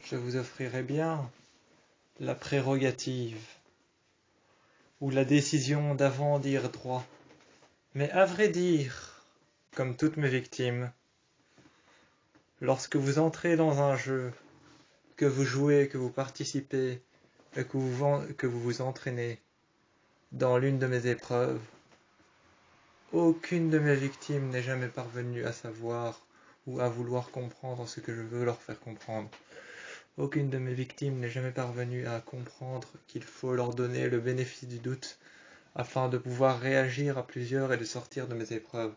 je vous offrirai bien la prérogative ou la décision d'avant dire droit. Mais à vrai dire, comme toutes mes victimes, lorsque vous entrez dans un jeu, que vous jouez, que vous participez, et que vous vous entraînez dans l'une de mes épreuves, aucune de mes victimes n'est jamais parvenue à savoir ou à vouloir comprendre ce que je veux leur faire comprendre. Aucune de mes victimes n'est jamais parvenue à comprendre qu'il faut leur donner le bénéfice du doute afin de pouvoir réagir à plusieurs et de sortir de mes épreuves.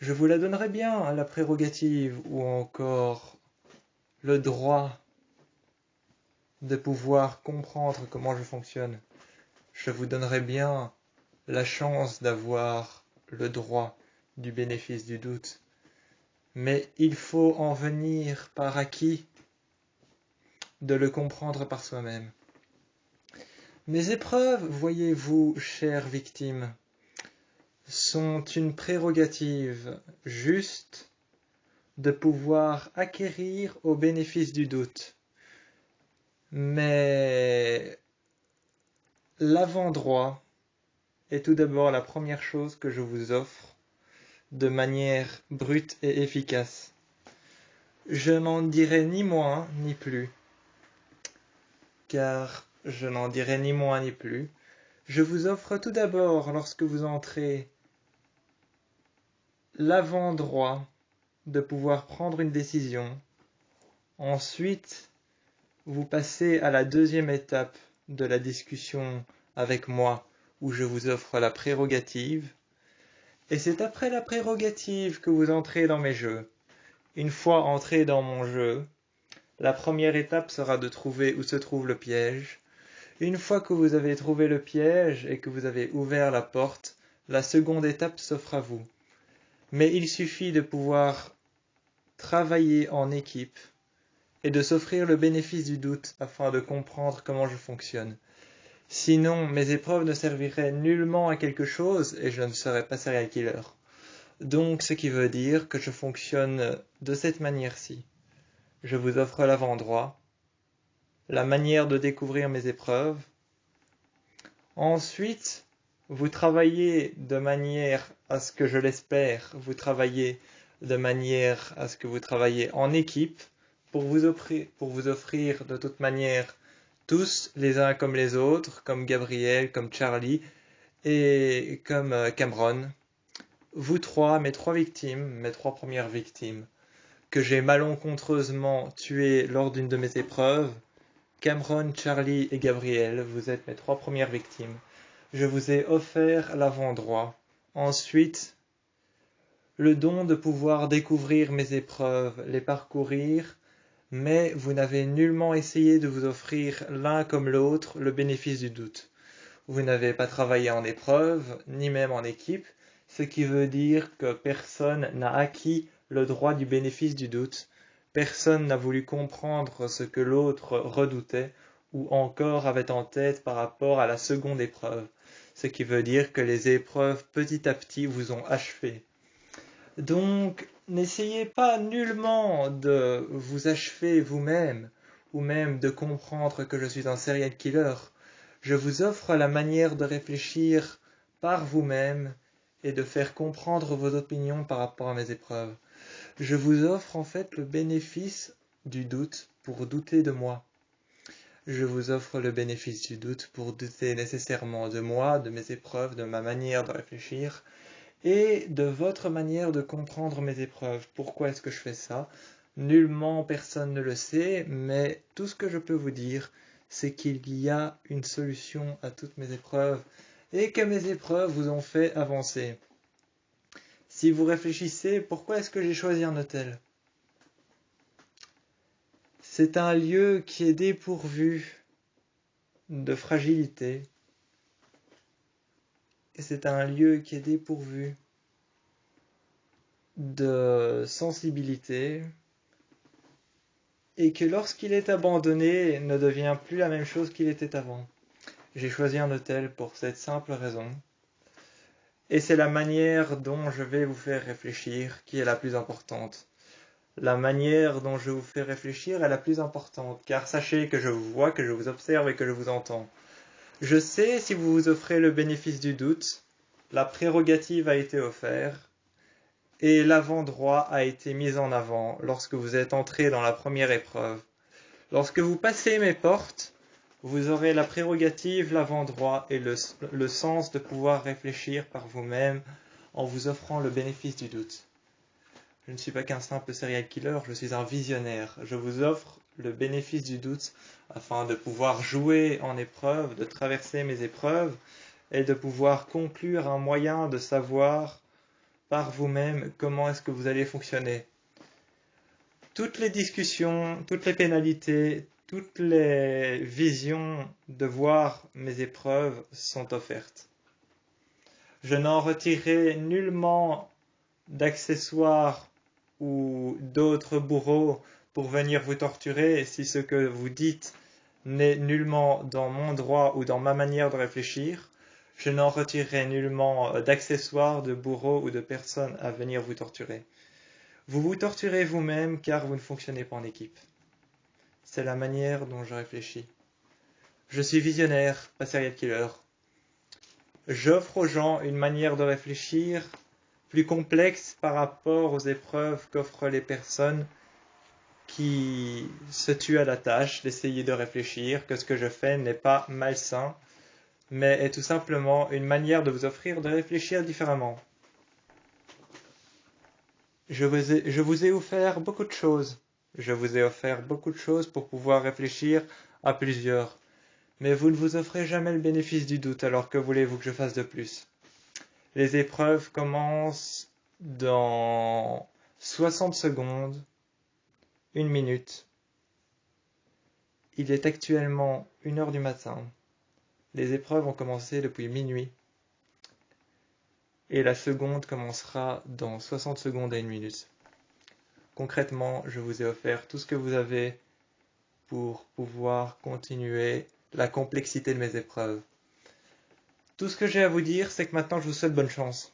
Je vous la donnerai bien, la prérogative ou encore le droit de pouvoir comprendre comment je fonctionne. Je vous donnerai bien la chance d'avoir le droit du bénéfice du doute. Mais il faut en venir par acquis de le comprendre par soi-même. Mes épreuves, voyez-vous, chères victimes, sont une prérogative juste de pouvoir acquérir au bénéfice du doute. Mais l'avant-droit est tout d'abord la première chose que je vous offre de manière brute et efficace. Je n'en dirai ni moins ni plus, car je n'en dirai ni moins ni plus. Je vous offre tout d'abord, lorsque vous entrez, l'avant-droit de pouvoir prendre une décision. Ensuite, vous passez à la deuxième étape de la discussion avec moi, où je vous offre la prérogative. Et c'est après la prérogative que vous entrez dans mes jeux. Une fois entré dans mon jeu, la première étape sera de trouver où se trouve le piège. Une fois que vous avez trouvé le piège et que vous avez ouvert la porte, la seconde étape s'offre à vous. Mais il suffit de pouvoir travailler en équipe et de s'offrir le bénéfice du doute afin de comprendre comment je fonctionne. Sinon, mes épreuves ne serviraient nullement à quelque chose et je ne serais pas serial killer. Donc, ce qui veut dire que je fonctionne de cette manière-ci. Je vous offre l'avant-droit, la manière de découvrir mes épreuves. Ensuite, vous travaillez de manière à ce que je l'espère, vous travaillez de manière à ce que vous travaillez en équipe pour vous offrir de toute manière tous les uns comme les autres, comme Gabriel, comme Charlie et comme Cameron. Vous trois, mes trois victimes, mes trois premières victimes, que j'ai malencontreusement tuées lors d'une de mes épreuves, Cameron, Charlie et Gabriel, vous êtes mes trois premières victimes. Je vous ai offert l'avant-droit. Ensuite, le don de pouvoir découvrir mes épreuves, les parcourir, mais vous n'avez nullement essayé de vous offrir l'un comme l'autre le bénéfice du doute. Vous n'avez pas travaillé en épreuve, ni même en équipe, ce qui veut dire que personne n'a acquis le droit du bénéfice du doute. Personne n'a voulu comprendre ce que l'autre redoutait ou encore avait en tête par rapport à la seconde épreuve. Ce qui veut dire que les épreuves petit à petit vous ont achevé. Donc, n'essayez pas nullement de vous achever vous-même ou même de comprendre que je suis un serial killer. Je vous offre la manière de réfléchir par vous-même et de faire comprendre vos opinions par rapport à mes épreuves. Je vous offre en fait le bénéfice du doute pour douter de moi. Je vous offre le bénéfice du doute pour douter nécessairement de moi, de mes épreuves, de ma manière de réfléchir et de votre manière de comprendre mes épreuves. Pourquoi est-ce que je fais ça? Nullement personne ne le sait, mais tout ce que je peux vous dire, c'est qu'il y a une solution à toutes mes épreuves et que mes épreuves vous ont fait avancer. Si vous réfléchissez, pourquoi est-ce que j'ai choisi un hôtel? C'est un lieu qui est dépourvu de fragilité et c'est un lieu qui est dépourvu de sensibilité et que lorsqu'il est abandonné, ne devient plus la même chose qu'il était avant. J'ai choisi un hôtel pour cette simple raison. Et c'est la manière dont je vais vous faire réfléchir qui est la plus importante. La manière dont je vous fais réfléchir est la plus importante, car sachez que je vous vois, que je vous observe et que je vous entends. Je sais si vous vous offrez le bénéfice du doute, la prérogative a été offerte, et l'avant-droit a été mis en avant lorsque vous êtes entré dans la première épreuve. Lorsque vous passez mes portes, vous aurez la prérogative, l'avant-droit et le sens de pouvoir réfléchir par vous-même en vous offrant le bénéfice du doute. Je ne suis pas qu'un simple serial killer, je suis un visionnaire. Je vous offre le bénéfice du doute afin de pouvoir jouer en épreuve, de traverser mes épreuves et de pouvoir conclure un moyen de savoir par vous-même comment est-ce que vous allez fonctionner. Toutes les discussions, toutes les pénalités, toutes les visions de voir mes épreuves sont offertes. Je n'en retirerai nullement d'accessoires ou d'autres bourreaux pour venir vous torturer si ce que vous dites n'est nullement dans mon droit ou dans ma manière de réfléchir. Je n'en retirerai nullement d'accessoires, de bourreaux ou de personnes à venir vous torturer. Vous vous torturez vous-même car vous ne fonctionnez pas en équipe. C'est la manière dont je réfléchis. Je suis visionnaire, pas serial killer. J'offre aux gens une manière de réfléchir plus complexe par rapport aux épreuves qu'offrent les personnes qui se tuent à la tâche d'essayer de réfléchir, que ce que je fais n'est pas malsain, mais est tout simplement une manière de vous offrir de réfléchir différemment. Je vous ai offert beaucoup de choses. Je vous ai offert beaucoup de choses pour pouvoir réfléchir à plusieurs. Mais vous ne vous offrez jamais le bénéfice du doute, alors que voulez-vous que je fasse de plus? Les épreuves commencent dans 60 secondes, 1 minute. Il est actuellement 1 heure du matin. Les épreuves ont commencé depuis minuit. Et la seconde commencera dans 60 secondes et 1 minute. Concrètement, je vous ai offert tout ce que vous avez pour pouvoir continuer la complexité de mes épreuves. Tout ce que j'ai à vous dire, c'est que maintenant je vous souhaite bonne chance.